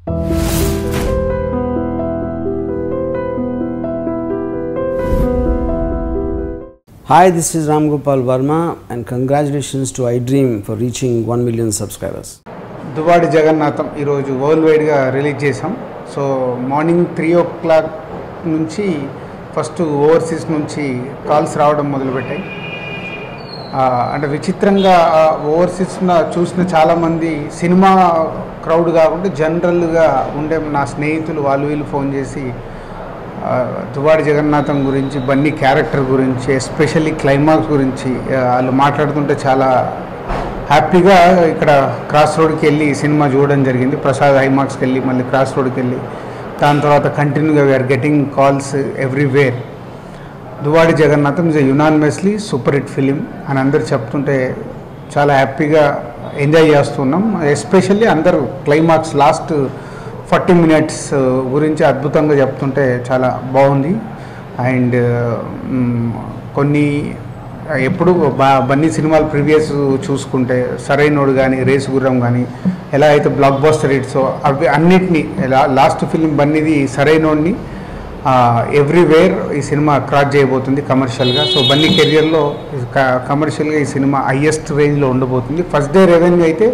Hi, this is Ram Gopal Verma and congratulations to iDream for reaching 1 million subscribers. Duvvadi Jagannatham ఈరోజు world వైడ్గా release చేసాం. So morning 3 o'clock నుంచి first overseas నుంచి calls రావడం మొదలుపెట్టాయి. అంటే విచిత్రంగా ఓవర్సీస్ చూసిన చాలామంది సినిమా క్రౌడ్ కాకుండా జనరల్గా ఉండే నా స్నేహితులు వాళ్ళు వీళ్ళు ఫోన్ చేసి దువ్వాడి జగన్నాథం గురించి, బన్నీ క్యారెక్టర్ గురించి, ఎస్పెషల్లీ క్లైమాక్స్ గురించి వాళ్ళు మాట్లాడుతుంటే చాలా హ్యాపీగా ఇక్కడ క్రాస్ రోడ్కి వెళ్ళి సినిమా చూడడం జరిగింది. ప్రసాద్ ఐమాక్స్కి వెళ్ళి మళ్ళీ క్రాస్ రోడ్కి వెళ్ళి దాని తర్వాత కంటిన్యూగా we're getting calls everywhere. Duvvada Jagannadham is a unanimously super hit film అని అందరు చెప్తుంటే చాలా హ్యాపీగా ఎంజాయ్ చేస్తున్నాం. ఎస్పెషల్లీ అందరూ క్లైమాక్స్ లాస్ట్ 40 minutes గురించి అద్భుతంగా చెప్తుంటే చాలా బాగుంది. అండ్ కొన్ని ఎప్పుడు బన్నీ సినిమాలు ప్రీవియస్ చూసుకుంటే సరైనోడు కానీ, రేసు గుర్రం కానీ ఎలా అయితే బ్లాక్ బస్టర్ హిట్సో అవి అన్నిటినీ లాస్ట్ ఫిలిం బన్నీది సరైనోడిని ఎవ్రీవేర్ ఈ సినిమా క్రాస్ చేయబోతుంది కమర్షియల్గా. సో బన్నీ కెరియర్లో కమర్షియల్గా ఈ సినిమా హయ్యెస్ట్ రేంజ్లో ఉండబోతుంది. ఫస్ట్ డే రెవెన్యూ అయితే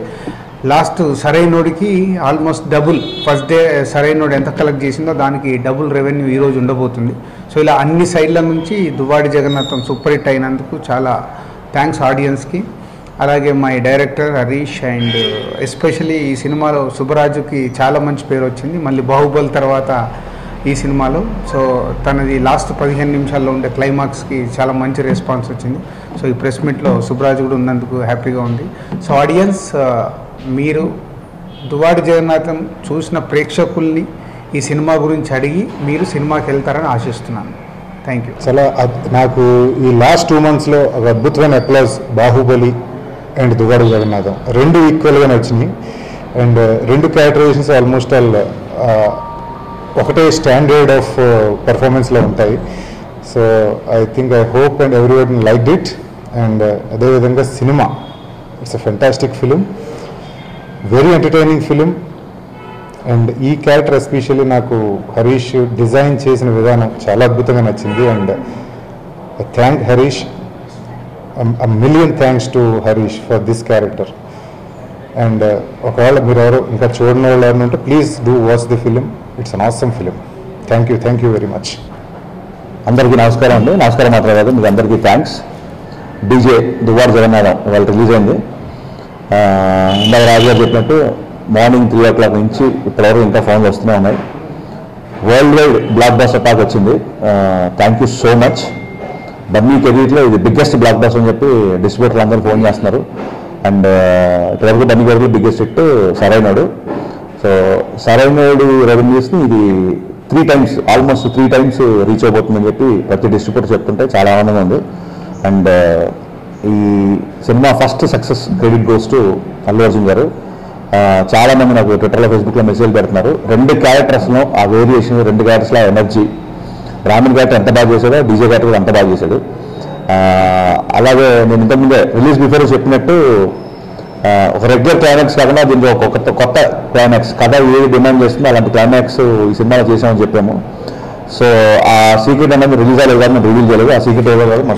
లాస్ట్ సరైనోడికి almost double, first day Sarrainodu ఎంత కలెక్ట్ చేసిందో దానికి డబుల్ రెవెన్యూ ఈరోజు ఉండబోతుంది. సో ఇలా అన్ని సైడ్ల నుంచి దువ్వాడి జగన్నాథం సూపర్ హిట్ అయినందుకు చాలా థ్యాంక్స్ ఆడియన్స్కి. అలాగే my director Harish and especially ఈ సినిమాలో సుబ్బరాజుకి చాలా మంచి పేరు వచ్చింది, మళ్ళీ బాహుబలి తర్వాత ఈ సినిమాలో. సో తనది లాస్ట్ 15 నిమిషాల్లో ఉండే క్లైమాక్స్కి చాలా మంచి రెస్పాన్స్ వచ్చింది. సో ఈ ప్రెస్ మీట్లో సుబ్బరాజు కూడా ఉన్నందుకు హ్యాపీగా ఉంది. సో ఆడియన్స్, మీరు దువ్వాడి జగన్నాథం చూసిన ప్రేక్షకుల్ని ఈ సినిమా గురించి అడిగి మీరు సినిమాకి వెళ్తారని ఆశిస్తున్నాను. Thank you. చాలా నాకు ఈ లాస్ట్ 2 monthsలో ఒక అద్భుతమైన అప్లాజ్ బాహుబలి అండ్ దువ్వాడి జగన్నాథం రెండు ఈక్వల్గా నచ్చినాయి. అండ్ రెండు క్యారెక్టరైజేషన్స్ ఆల్మోస్ట్ ఆల్ ఒకటే స్టాండర్డ్ ఆఫ్ పర్ఫార్మెన్స్లో ఉంటాయి. So I hope and everyone liked it. And అదేవిధంగా సినిమా it's a fantastic film, very entertaining film. And ఈ క్యారెక్టర్ ఎస్పెషల్లీ నాకు హరీష్ డిజైన్ చేసిన విధానం చాలా అద్భుతంగా నచ్చింది. And I thank Harish, a million thanks to Harish for this character. And ఒకవేళ మీరు ఎవరు ఇంకా చూడని వాళ్ళు ఎవరైనా ఉంటే please do watch the film. It's an awesome film. Thank you very much. అందరికీ నమస్కారం అండి. నమస్కారం మాత్రమే కాదు, మీకు అందరికీ థ్యాంక్స్. డీజే దువ్వాడి జగన్నాథం వాళ్ళు రిలీజ్ అయింది. ఇందాక రాజుగారు చెప్పినట్టు మార్నింగ్ 3 o'clock నుంచి ఇప్పటివరకు ఇంకా ఫోన్లు వస్తూనే ఉన్నాయి. World wide blockbuster talk వచ్చింది. Thank you so much. Bunny కెరీర్లో ఇది బిగ్గెస్ట్ బ్లాక్ బస్టర్ అని చెప్పి డిస్ట్రిబ్యూటర్లు అందరూ ఫోన్ చేస్తున్నారు. అండ్ ఇప్పటివరకు బన్నీ కెరీర్లో biggest hit Sarrainodu. So Sarrainodu రెవెన్యూస్ని ఇది 3 times, ఆల్మోస్ట్ 3 times రీచ్ అయిపోతుందని చెప్పి ప్రతి డిస్ట్రిబ్యూటర్ చెప్తుంటే చాలా ఆనందంగా ఉంది. అండ్ ఈ cinema first success credit goes to Allu Arjun గారు. చాలామంది నాకు ట్విట్టర్లో, ఫేస్బుక్లో మెసేజ్ పెడుతున్నారు. 2 క్యారెక్టర్స్లో ఆ వేరియేషన్, 2 క్యారెక్టర్స్లో ఆ ఎనర్జీ. రాముడి క్యారెక్టర్ ఎంత బాగా చేశాడో డీజే క్యారెక్టర్ కూడా అంత బాగా చేశాడు. అలాగే నేను ఇంతకుముందే రిలీజ్ బిఫోర్ చెప్పినట్టు ఒక రెగ్యులర్ క్లైమాక్స్ కాకుండా దీంట్లో ఒక కొత్త క్లైమాక్స్, కథ ఏది డిమాండ్ చేస్తుందో అలాంటి క్లైమాక్స్ ఈ సినిమాలో చేసామని చెప్పాము. సో ఆ సీక్రెట్ అనేది రిలీజ్ అయ్యేది కాదు, మేము రిలీజ్ చేయలేదు. ఆ సీక్రెట్ ఏదో కాదు మా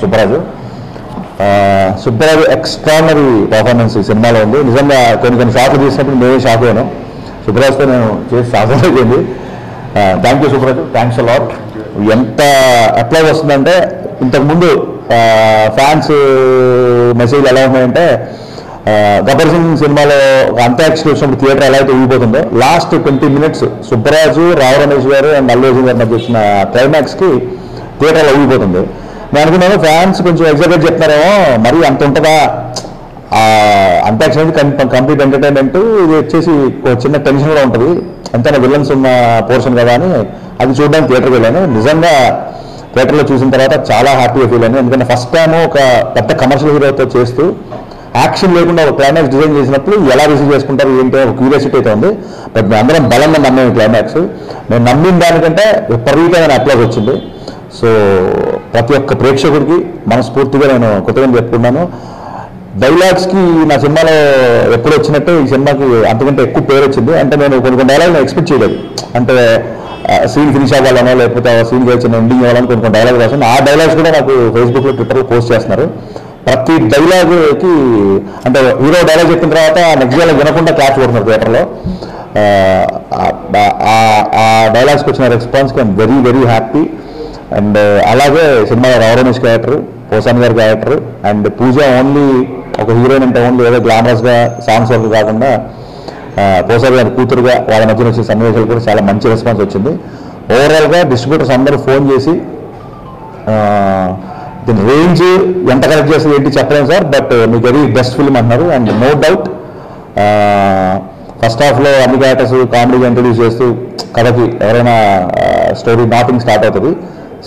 సుబ్బరాజు ఎక్స్ట్రానరీ పర్ఫార్మెన్స్ ఈ సినిమాలో ఉంది. నిజంగా కొన్ని షాట్లు తీసినప్పుడు మేమే షాక్ అయ్యాను. సుబ్బరాజుతో నేను చేసి షాక్ అయిపోయింది. Thank you Subbaraju, thanks a lot. ఎంత అప్లై వస్తుందంటే ఇంతకుముందు ఫ్యాన్స్ మెసేజ్లు ఎలా ఉన్నాయంటే గబ్బర్ సింగ్ సినిమాలో అంత్యాక్షరి వచ్చినప్పుడు థియేటర్ ఎలా అయితే ఊగిపోతుందో లాస్ట్ 20 minutes సుబ్బరాజు, రావు రమేష్ గారు అండ్ అల్లు అర్జున్ గారి మధ్య వచ్చిన క్లైమాక్స్కి థియేటర్లో ఊగిపోతుంది. నేను అనుకున్నాను ఫ్యాన్స్ కొంచెం ఎగ్జైటెడ్ చెప్తున్నారేమో, మరి అంత ఉంటుందా అంత్యాక్షరి కంప్లీట్ ఎంటర్టైన్మెంట్, ఇది వచ్చేసి చిన్న టెన్షన్గా ఉంటుంది, ఎంతైనా విలన్స్ ఉన్న పోర్షన్ కదా అని అది చూడడానికి థియేటర్కి వెళ్ళాను. నిజంగా థియేటర్లో చూసిన తర్వాత చాలా హ్యాపీగా ఫీల్ అయ్యాను. ఎందుకంటే ఫస్ట్ టైం ఒక పెద్ద కమర్షియల్ హీరోతో చేస్తూ యాక్షన్ లేకుండా ఒక క్లైమాక్స్ డిజైన్ చేసినప్పుడు ఎలా రిసీవ్ చేసుకుంటారు ఏంటో ఒక క్యూరియాసిటీ అయితే ఉంది. బట్ మేము అందరం బలంగా నమ్మాము క్లైమాక్స్. మేము నమ్మిన దానికంటే విపరీతమైన అప్లాజ్ వచ్చింది. సో ప్రతి ఒక్క ప్రేక్షకుడికి మనస్ఫూర్తిగా నేను కొత్తగా చెప్పుకున్నాను, డైలాగ్స్కి నా సినిమాలో ఎప్పుడు వచ్చినట్టు ఈ సినిమాకి అంతకంటే ఎక్కువ పేరు వచ్చింది. అంటే నేను కొన్ని డైలాగ్ ఎక్స్పెక్ట్ చేయలేదు. అంటే సీన్ ఫినిష్ అవ్వాలనో లేకపోతే ఆ సీన్కి వచ్చిన ఎండింగ్ అవ్వాలని కొన్ని డైలాగ్ రాసాను. ఆ డైలాగ్స్ కూడా నాకు ఫేస్బుక్లో ట్విట్టర్లో పోస్ట్ చేస్తున్నారు. ప్రతి డైలాగ్కి అంటే హీరో డైలాగ్ చెప్పిన తర్వాత నెక్స్ట్ డైలాగ్ వినకుండా క్లాస్ కొడుతున్నారు థియేటర్లో. ఆ డైలాగ్స్కి వచ్చిన రెస్పాన్స్కి I'm very very happy. And అలాగే సినిమాలో రావు రమేష్ క్యారెక్టర్, పోసాని గారి క్యారెక్టర్ అండ్ పూజ ఓన్లీ ఒక హీరోయిన్ అంటే ఓన్లీ ఏదో గ్లామరస్గా సాంగ్స్ వరకు కాకుండా పోసాని గారి కూతురుగా వాళ్ళ మధ్యన వచ్చే సన్నివేశాలు కూడా చాలా మంచి రెస్పాన్స్ వచ్చింది. ఓవరాల్గా డిస్ట్రిబ్యూటర్స్ అందరూ ఫోన్ చేసి దీని రేంజ్ ఎంత కరెక్ట్ చేస్తుంది ఏంటి చెప్పలేము సార్, బట్ మీకు వెరీ బెస్ట్ ఫిల్మ్ అంటున్నారు. అండ్ నో డౌట్ ఫస్ట్ హాఫ్లో అన్ని క్యారెక్టర్స్ కామెడీగా ఇంట్రడ్యూస్ చేస్తూ కథకి ఎవరైనా స్టోరీ మ్యాపింగ్ స్టార్ట్ అవుతుంది.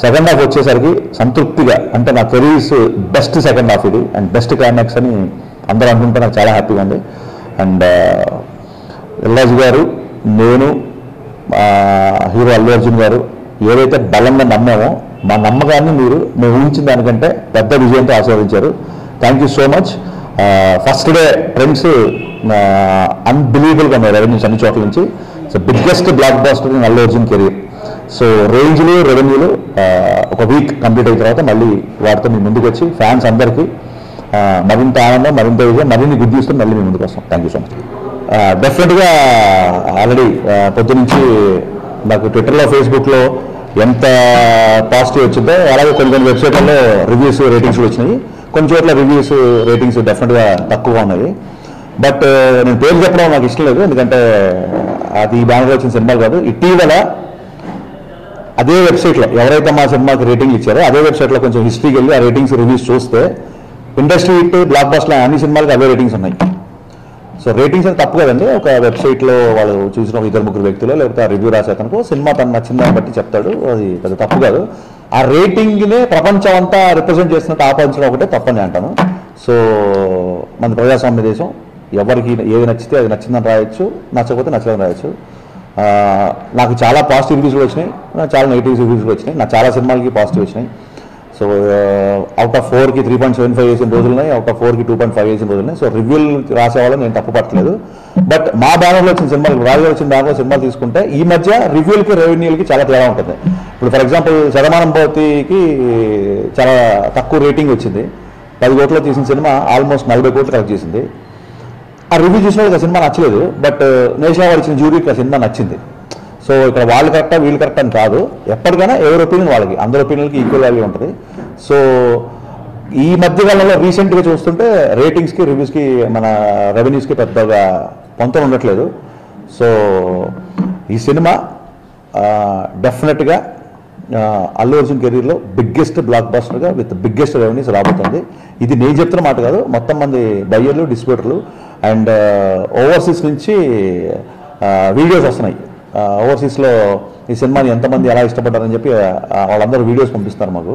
సెకండ్ హాఫ్ వచ్చేసరికి సంతృప్తిగా అంటే నా కెరీర్స్ బెస్ట్ సెకండ్ హాఫ్ ఇది అండ్ బెస్ట్ క్లైమాక్స్ అని అందరూ అనుకుంటే నాకు చాలా హ్యాపీగా ఉంది. అండ్ ఎల్రాజు గారు, నేను, హీరో అల్లు అర్జున్ గారు ఏదైతే బలంగా నమ్మామో మా నమ్మకాన్ని మేము ఊహించిన దానికంటే పెద్ద విజయంతో ఆస్వాదించారు. Thank you so much. First day trends అన్బిలీవబుల్గా ఉన్నాయి రెవెన్యూస్ అన్ని చోట్ల నుంచి. So biggest blockbuster in Allu Arjun career. So రేంజ్లు రెవెన్యూలు ఒక వీక్ కంప్లీట్ అయిన తర్వాత మళ్ళీ వాటితో మీ ముందుకు వచ్చి ఫ్యాన్స్ అందరికీ మరింత ఆనందం, మరింత విజయం, మరిన్ని గుడ్ న్యూస్తో మళ్ళీ మీ ముందుకు వస్తాం. Thank you so much. డెఫినెట్గా ఆల్రెడీ పొద్దునుంచి నాకు ట్విట్టర్లో, ఫేస్బుక్లో ఎంత పాజిటివ్ వచ్చిందో అలాగే కొన్ని వెబ్సైట్లలో రివ్యూస్, రేటింగ్స్ వచ్చినాయి. కొన్ని చోట్ల రివ్యూస్, రేటింగ్స్ డెఫినెట్గా తక్కువగా ఉన్నాయి. బట్ నేను పేరు చెప్పడం నాకు ఇష్టం లేదు, ఎందుకంటే అది ఈ బ్యానర్లో వచ్చిన సినిమాలు కాదు. ఇటీవల అదే వెబ్సైట్లో ఎవరైతే మా సినిమాకి రేటింగ్ ఇచ్చారో అదే వెబ్సైట్లో కొంచెం హిస్టరీకి వెళ్ళి ఆ రేటింగ్స్, రివ్యూస్ చూస్తే ఇండస్ట్రీ హిట్, బ్లాక్ బస్టర్లో అన్ని సినిమాలకి అవే రేటింగ్స్ ఉన్నాయి. సో రేటింగ్స్ అని తప్పు కదండి. ఒక వెబ్సైట్లో వాళ్ళు చూసిన ఒక 2-3 వ్యక్తులు లేకపోతే ఆ రివ్యూ రాసేతనుకో సినిమా తను నచ్చిందని బట్టి చెప్తాడు, అది పెద్ద తప్పు కాదు. ఆ రేటింగ్నే ప్రపంచం అంతా రిప్రజెంట్ చేస్తున్నట్టు ఆపాదించడం ఒకటే తప్పని అంటాను. సో మన ప్రజాస్వామ్య దేశం, ఎవరికి ఏది నచ్చితే అది నచ్చిందని రాయొచ్చు, నచ్చకపోతే నచ్చదని రాయొచ్చు. నాకు చాలా పాజిటివ్ రివ్యూస్ వచ్చినాయి, చాలా నెగిటివ్ రివ్యూస్ వచ్చినాయి. నాకు చాలా సినిమాలకి పాజిటివ్ వచ్చినాయి. సో అవుట్ ఆఫ్ 4కి 3.75 వేసిన రోజులు ఉన్నాయి, అవుట్ ఆఫ్ 4కి 2.5 వేసిన రోజులు ఉన్నాయి. సో రివ్యూలు రాసేవాళ్ళు నేను తప్పు పట్టలేదు. బట్ మా బ్యానర్లో వచ్చిన సినిమాలు, రాజుగారు వచ్చిన బ్యానర్లో సినిమాలు తీసుకుంటే ఈ మధ్య రివ్యూలకి రెవెన్యూలకి చాలా తేడా ఉంటుంది. ఇప్పుడు ఫర్ ఎగ్జాంపుల్ శతమానం భవతికి చాలా తక్కువ రేటింగ్ వచ్చింది. 10 కోట్లు తీసిన సినిమా ఆల్మోస్ట్ 40 కోట్లు కలెక్ట్ చేసింది. ఆ రివ్యూ చూసిన వాళ్ళకి ఆ సినిమా నచ్చలేదు, బట్ నేషనల్ అవార్డు ఇచ్చిన జ్యూరీకి ఆ సినిమా నచ్చింది. సో ఇక్కడ వాళ్ళు కరెక్టా వీళ్ళు కరెక్ట్ అని కాదు, ఎప్పటికైనా ఎవరి ఒపీనియన్ వాళ్ళకి, అందరి ఒపీనియన్కి ఈక్వల్ వాల్యూ ఉంటుంది. సో ఈ మధ్యకాలంలో రీసెంట్గా చూస్తుంటే రేటింగ్స్కి, రివ్యూస్కి, మన రెవెన్యూస్కి పెద్దగా పొంతం ఉండట్లేదు. సో ఈ సినిమా డెఫినెట్గా అల్లు అర్జున్ కెరీర్లో బిగ్గెస్ట్ బ్లాక్ బస్టర్గా విత్ బిగ్గెస్ట్ రెవెన్యూస్ రాబోతుంది. ఇది నేను చెప్తున్న మాట కాదు, మొత్తం మంది బయ్యర్లు, డిస్ట్రిబ్యూటర్లు అండ్ ఓవర్సీస్ నుంచి వీడియోస్ వస్తున్నాయి. ఓవర్సీస్లో ఈ సినిమాని ఎంతమంది ఎలా ఇష్టపడ్డారని చెప్పి వాళ్ళందరూ వీడియోస్ పంపిస్తున్నారు మాకు.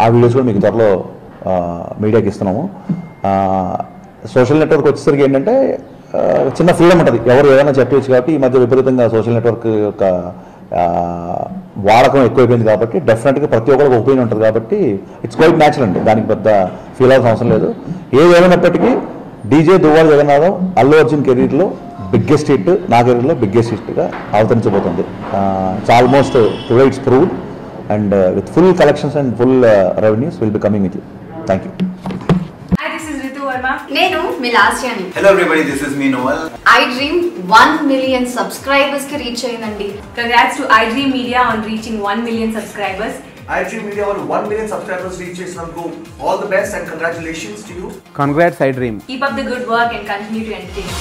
ఆ వీడియోస్ కూడా మీకు త్వరలో మీడియాకి ఇస్తున్నాము. సోషల్ నెట్వర్క్ వచ్చేసరికి ఏంటంటే చిన్న ఫ్రీడమ్ ఉంటుంది, ఎవరు ఏదైనా చెప్పవచ్చు. కాబట్టి ఈ మధ్య విపరీతంగా సోషల్ నెట్వర్క్ యొక్క వాడకం ఎక్కువైపోయింది కాబట్టి డెఫినెట్గా ప్రతి ఒక్కరికి ఒపీనియన్ ఉంటుంది. కాబట్టి ఇట్స్ క్వైట్ న్యాచురల్ అండి, దానికి పెద్ద ఫీల్ అవ్వాల్సిన అవసరం లేదు. ఏమైనప్పటికీ డీజే దువ్వాడ జగన్నాథం అల్లు అర్జున్ కెరీర్లో బిగ్గెస్ట్ హిట్, నా కెరీర్లో బిగ్గెస్ట్ హిట్గా అవతరించబోతుంది. It's almost today it's proved and with full collections and full revenues will be coming with you. Thank you. నేను మీ లాస్యాని. Hello everybody, this is me Noel. iDream 1 million subscribers కి reach అయ్యిందండి. Congrats to iDream Media on reaching 1 million subscribers. iDream Media on 1 million subscribers reach చేసినందుకు all the best and congratulations to you. Congrats iDream. Keep up the good work and continue to entertain.